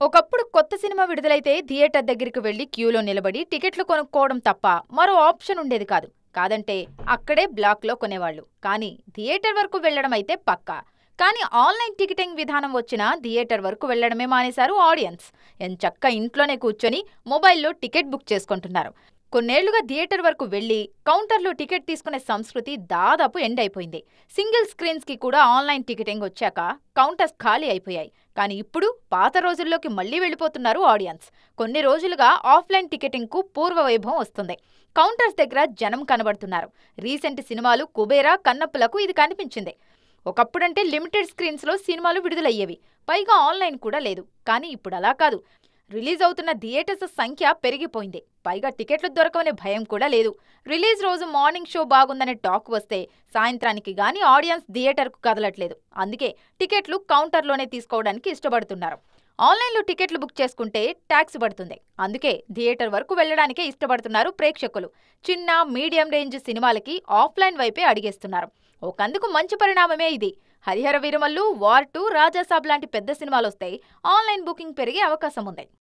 ఒకప్పుడు కొత్త cinema విడుదలైతే theatre దగ్గరికి వెళ్లి క్యూలో నిలబడి టికెట్లు కొనుక్కోవడం తప్ప మరో ఆప్షన్ ఉండేది కాదు. కాదంటే అక్కడే బ్లాక్లో కొనేవాళ్లు. కానీ థియేటర్ వరకు వెళ్లడం అయితే పక్కా. కానీ ఆన్లైన్ టికెటింగ్ విధానం వచ్చినా థియేటర్ వరకు వెళ్లడమే మానేశారు ఆడియన్స్. ఎంచక్కా ఇంట్లోనే కూర్చొని మొబైల్లో టికెట్ బుక్ చేసుకుంటున్నారు. కొన్నేళ్లుగా థియేటర్ వరకు వెళ్లి కౌంటర్లో టికెట్ తీసుకునే సంస్కృతి దాదాపు ఎండ్ అయిపోయింది. సింగిల్ స్క్రీన్స్ కి కూడా ఆన్లైన్ టికెటింగ్ వచ్చాక కౌంటర్స్ ఖాళీ అయిపోయాయి. కానీ ఇప్పుడు పాత రోజుల్లోకి మళ్లీ వెళ్లిపోతున్నారు ఆడియన్స్. కొన్ని రోజులుగా ఆఫ్లైన్ టికెటింగ్ కు పూర్వ వైభవం వస్తుంది. కౌంటర్స్ దగ్గర జనం కనబడుతున్నారు. రీసెంట్ సినిమాలు కుబేరా, కన్నప్పలకు ఇది కనిపించింది. ఒకప్పుడంటే లిమిటెడ్ స్క్రీన్స్ లో సినిమాలు విడుదలయ్యేవి, పైగా ఆన్లైన్ కూడా లేదు. కానీ ఇప్పుడు అలా కాదు. రిలీజ్ అవుతున్న థియేటర్స్ సంఖ్య పెరిగిపోయింది. పైగా టికెట్లు దొరకవనే భయం కూడా లేదు. రిలీజ్ రోజు మార్నింగ్ షో బాగుందనే టాక్ వస్తే సాయంత్రానికి గానీ ఆడియన్స్ థియేటర్కు కదలట్లేదు. అందుకే టికెట్లు కౌంటర్లోనే తీసుకోవడానికి ఇష్టపడుతున్నారు. ఆన్లైన్లో టికెట్లు బుక్ చేసుకుంటే ట్యాక్స్ పడుతుంది. అందుకే థియేటర్ వరకు వెళ్లడానికే ఇష్టపడుతున్నారు ప్రేక్షకులు. చిన్న, మీడియం రేంజ్ సినిమాలకి ఆఫ్లైన్ వైపే అడిగేస్తున్నారు. ఒకందుకు మంచి పరిణామమే ఇది. హరిహర వీరమల్లు, వార్ 2, రాజాసాబ్ లాంటి పెద్ద సినిమాలొస్తే ఆన్లైన్ బుకింగ్ పెరిగే అవకాశం ఉంది.